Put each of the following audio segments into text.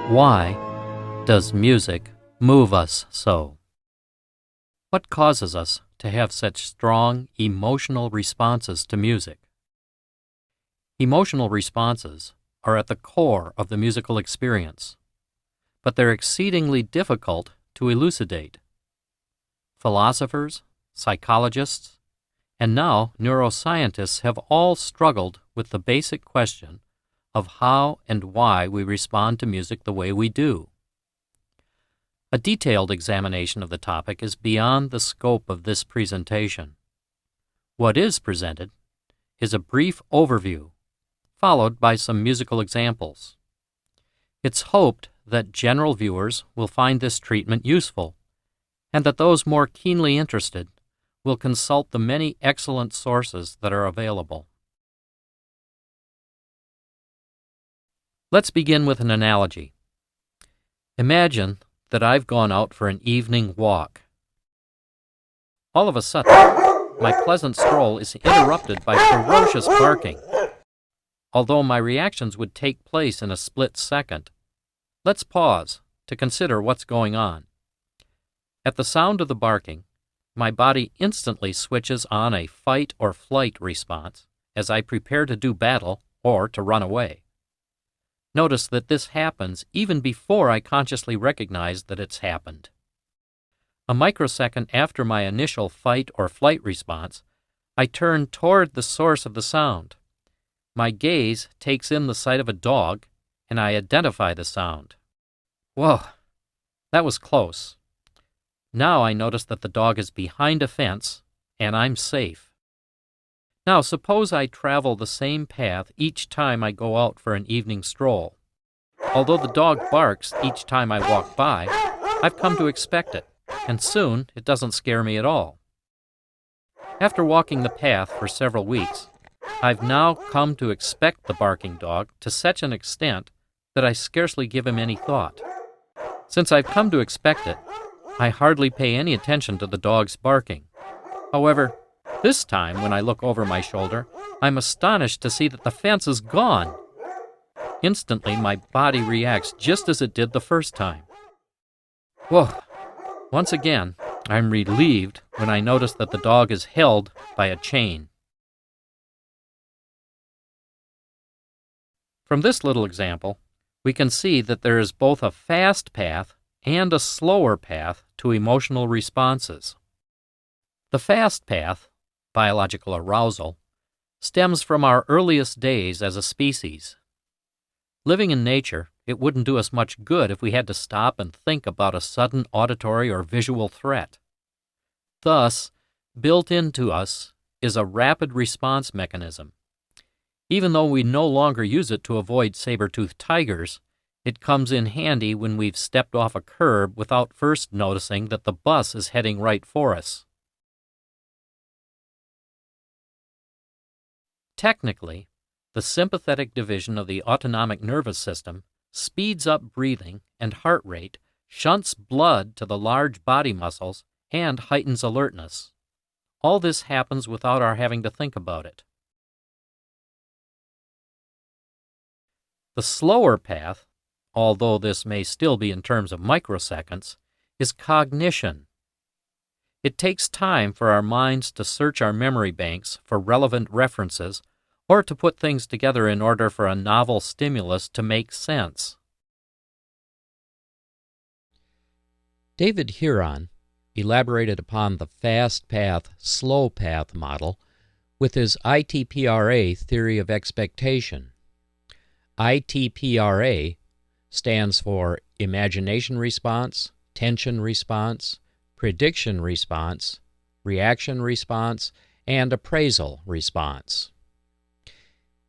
Why does music move us so? What causes us to have such strong emotional responses to music? Emotional responses are at the core of the musical experience, but they're exceedingly difficult to elucidate. Philosophers, psychologists, and now neuroscientists have all struggled with the basic question of how and why we respond to music the way we do. A detailed examination of the topic is beyond the scope of this presentation. What is presented is a brief overview, followed by some musical examples. It's hoped that general viewers will find this treatment useful, and that those more keenly interested will consult the many excellent sources that are available. Let's begin with an analogy. Imagine that I've gone out for an evening walk. All of a sudden, my pleasant stroll is interrupted by ferocious barking. Although my reactions would take place in a split second, let's pause to consider what's going on. At the sound of the barking, my body instantly switches on a fight or flight response as I prepare to do battle or to run away. Notice that this happens even before I consciously recognize that it's happened. A microsecond after my initial fight or flight response, I turn toward the source of the sound. My gaze takes in the sight of a dog, and I identify the sound. Whoa, that was close. Now I notice that the dog is behind a fence, and I'm safe. Now suppose I travel the same path each time I go out for an evening stroll. Although the dog barks each time I walk by, I've come to expect it, and soon it doesn't scare me at all. After walking the path for several weeks, I've now come to expect the barking dog to such an extent that I scarcely give him any thought. Since I've come to expect it, I hardly pay any attention to the dog's barking. However, this time, when I look over my shoulder, I'm astonished to see that the fence is gone. Instantly, my body reacts just as it did the first time. Whoa! Once again, I'm relieved when I notice that the dog is held by a chain. From this little example, we can see that there is both a fast path and a slower path to emotional responses. The fast path, biological arousal, stems from our earliest days as a species. Living in nature, it wouldn't do us much good if we had to stop and think about a sudden auditory or visual threat. Thus, built into us is a rapid response mechanism. Even though we no longer use it to avoid saber-toothed tigers, it comes in handy when we've stepped off a curb without first noticing that the bus is heading right for us. Technically, the sympathetic division of the autonomic nervous system speeds up breathing and heart rate, shunts blood to the large body muscles, and heightens alertness. All this happens without our having to think about it. The slower path, although this may still be in terms of microseconds, is cognition. It takes time for our minds to search our memory banks for relevant references or to put things together in order for a novel stimulus to make sense. David Huron elaborated upon the fast path, slow path model with his ITPRA theory of expectation. ITPRA stands for imagination response, tension response, prediction response, reaction response, and appraisal response.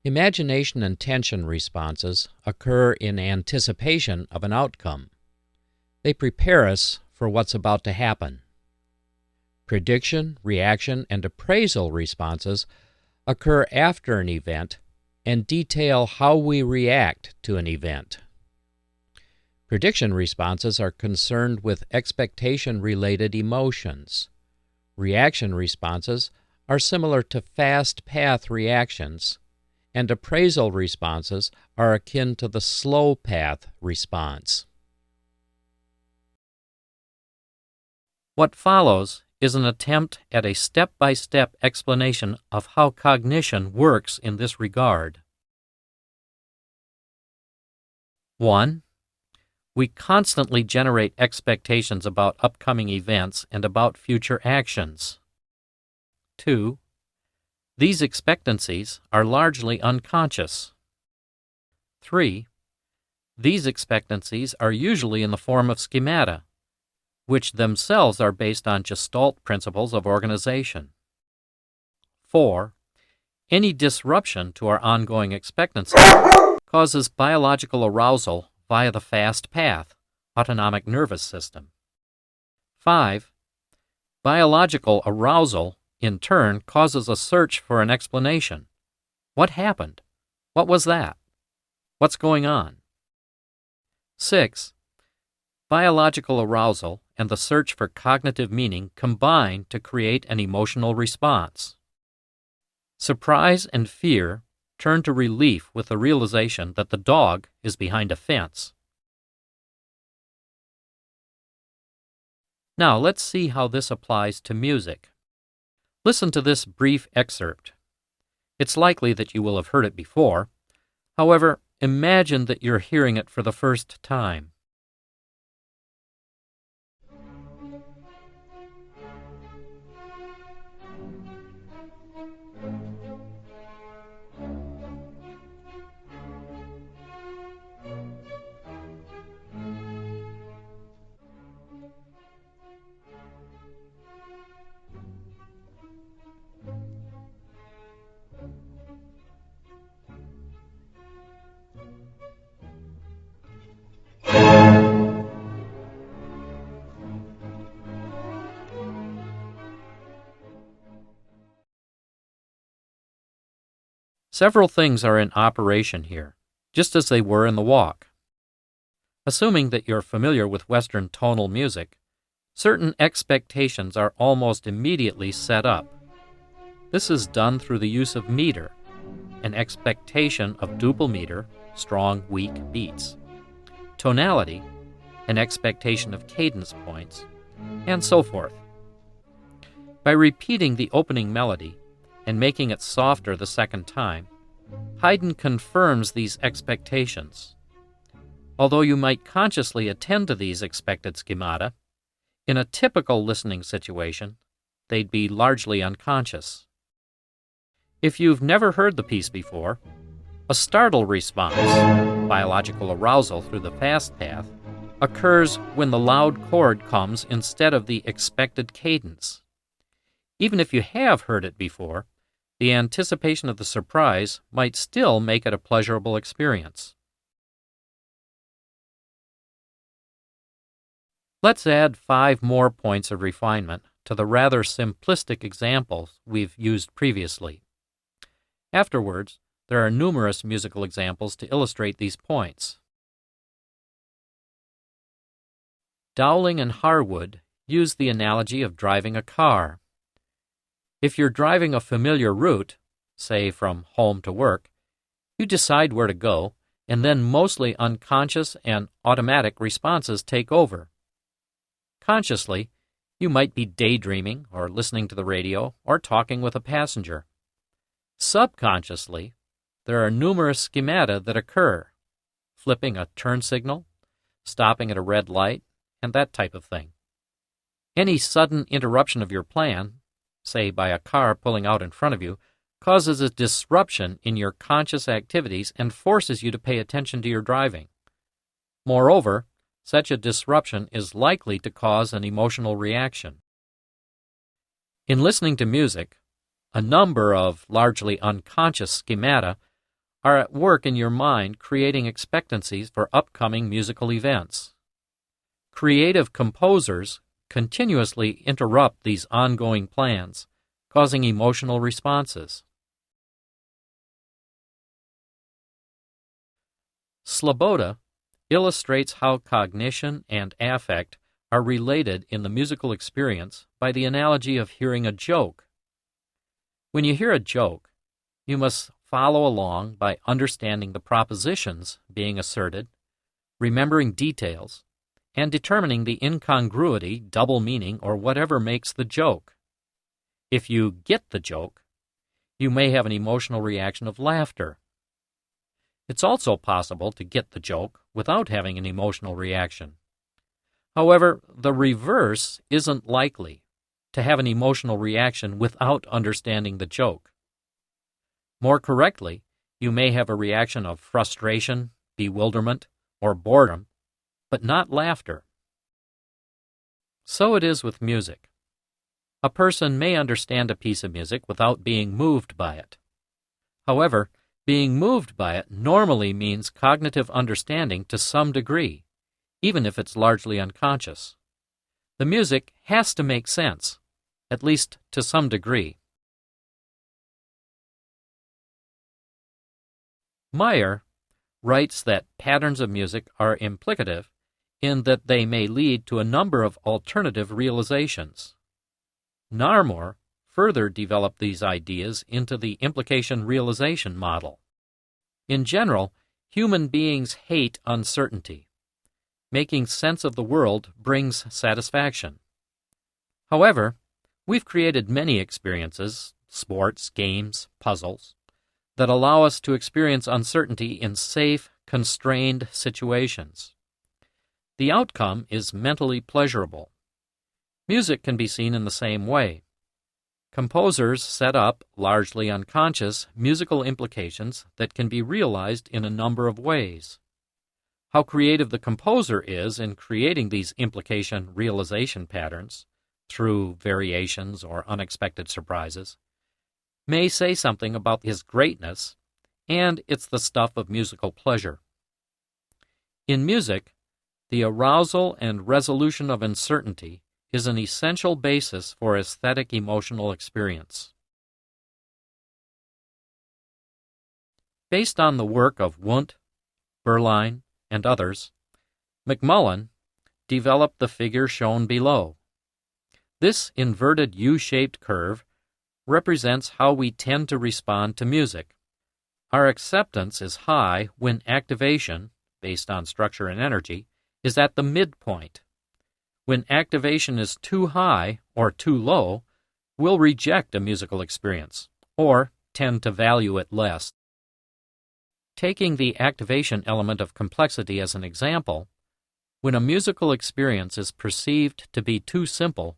Imagination and tension responses occur in anticipation of an outcome. They prepare us for what's about to happen. Prediction, reaction, and appraisal responses occur after an event and detail how we react to an event. Prediction responses are concerned with expectation-related emotions. Reaction responses are similar to fast path reactions and appraisal responses are akin to the slow path response. What follows is an attempt at a step-by-step explanation of how cognition works in this regard. 1. We constantly generate expectations about upcoming events and about future actions. 2. These expectancies are largely unconscious. 3. These expectancies are usually in the form of schemata, which themselves are based on Gestalt principles of organization. 4. Any disruption to our ongoing expectancy causes biological arousal via the fast path, autonomic nervous system. 5. Biological arousal, in turn, causes a search for an explanation. What happened? What was that? What's going on? 6. Biological arousal and the search for cognitive meaning combine to create an emotional response. Surprise and fear turn to relief with the realization that the dog is behind a fence. Now let's see how this applies to music. Listen to this brief excerpt. It's likely that you will have heard it before. However, imagine that you're hearing it for the first time. Several things are in operation here, just as they were in the walk. Assuming that you're familiar with Western tonal music, certain expectations are almost immediately set up. This is done through the use of meter, an expectation of duple meter, strong, weak beats, tonality, an expectation of cadence points, and so forth. By repeating the opening melody and making it softer the second time, Haydn confirms these expectations. Although you might consciously attend to these expected schemata, in a typical listening situation, they'd be largely unconscious. If you've never heard the piece before, a startle response, biological arousal through the fast path, occurs when the loud chord comes instead of the expected cadence. Even if you have heard it before, the anticipation of the surprise might still make it a pleasurable experience. Let's add 5 more points of refinement to the rather simplistic examples we've used previously. Afterwards, there are numerous musical examples to illustrate these points. Dowling and Harwood use the analogy of driving a car. If you're driving a familiar route, say from home to work, you decide where to go, and then mostly unconscious and automatic responses take over. Consciously, you might be daydreaming or listening to the radio or talking with a passenger. Subconsciously, there are numerous schemata that occur, flipping a turn signal, stopping at a red light, and that type of thing. Any sudden interruption of your plan, say by a car pulling out in front of you, causes a disruption in your conscious activities and forces you to pay attention to your driving. Moreover, such a disruption is likely to cause an emotional reaction. In listening to music, a number of largely unconscious schemata are at work in your mind creating expectancies for upcoming musical events. Creative composers continuously interrupt these ongoing plans, causing emotional responses. Sloboda illustrates how cognition and affect are related in the musical experience by the analogy of hearing a joke. When you hear a joke, you must follow along by understanding the propositions being asserted, remembering details, and determining the incongruity, double meaning, or whatever makes the joke. If you get the joke, you may have an emotional reaction of laughter. It's also possible to get the joke without having an emotional reaction. However, the reverse isn't likely, to have an emotional reaction without understanding the joke. More correctly, you may have a reaction of frustration, bewilderment, or boredom, but not laughter. So it is with music. A person may understand a piece of music without being moved by it. However, being moved by it normally means cognitive understanding to some degree, even if it's largely unconscious. The music has to make sense, at least to some degree. Meyer writes that patterns of music are implicative in that they may lead to a number of alternative realizations. Narmore further developed these ideas into the implication-realization model. In general, human beings hate uncertainty. Making sense of the world brings satisfaction. However, we've created many experiences, sports, games, puzzles, that allow us to experience uncertainty in safe, constrained situations. The outcome is mentally pleasurable. Music can be seen in the same way. Composers set up, largely unconscious, musical implications that can be realized in a number of ways. How creative the composer is in creating these implication-realization patterns, through variations or unexpected surprises, may say something about his greatness, and it's the stuff of musical pleasure. In music, the arousal and resolution of uncertainty is an essential basis for aesthetic emotional experience. Based on the work of Wundt, Berline, and others, McMullen developed the figure shown below. This inverted U-shaped curve represents how we tend to respond to music. Our acceptance is high when activation, based on structure and energy, is at the midpoint. When activation is too high or too low, we'll reject a musical experience, or tend to value it less. Taking the activation element of complexity as an example, when a musical experience is perceived to be too simple,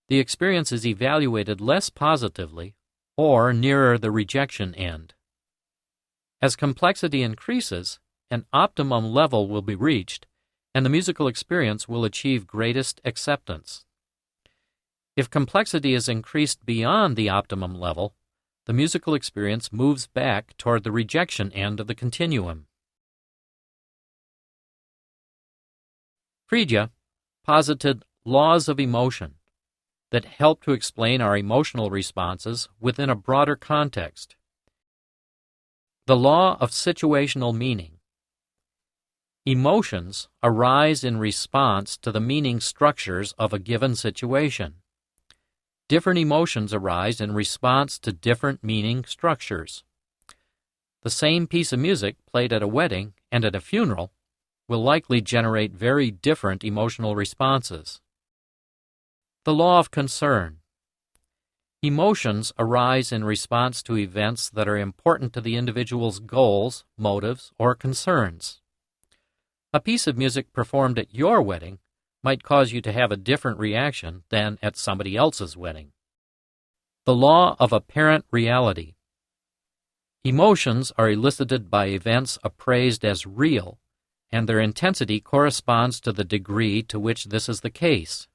the experience is evaluated less positively or nearer the rejection end. As complexity increases, an optimum level will be reached, and the musical experience will achieve greatest acceptance. If complexity is increased beyond the optimum level, the musical experience moves back toward the rejection end of the continuum. Frege posited laws of emotion that help to explain our emotional responses within a broader context. The law of situational meaning. Emotions arise in response to the meaning structures of a given situation. Different emotions arise in response to different meaning structures. The same piece of music played at a wedding and at a funeral will likely generate very different emotional responses. The law of concern. Emotions arise in response to events that are important to the individual's goals, motives, or concerns. A piece of music performed at your wedding might cause you to have a different reaction than at somebody else's wedding. The law of apparent reality. Emotions are elicited by events appraised as real, and their intensity corresponds to the degree to which this is the case.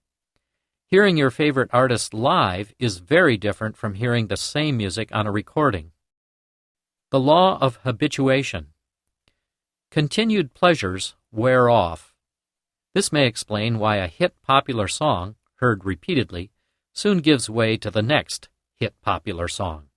Hearing your favorite artist live is very different from hearing the same music on a recording. The law of habituation. Continued pleasures wear off. This may explain why a hit popular song, heard repeatedly, soon gives way to the next hit popular song.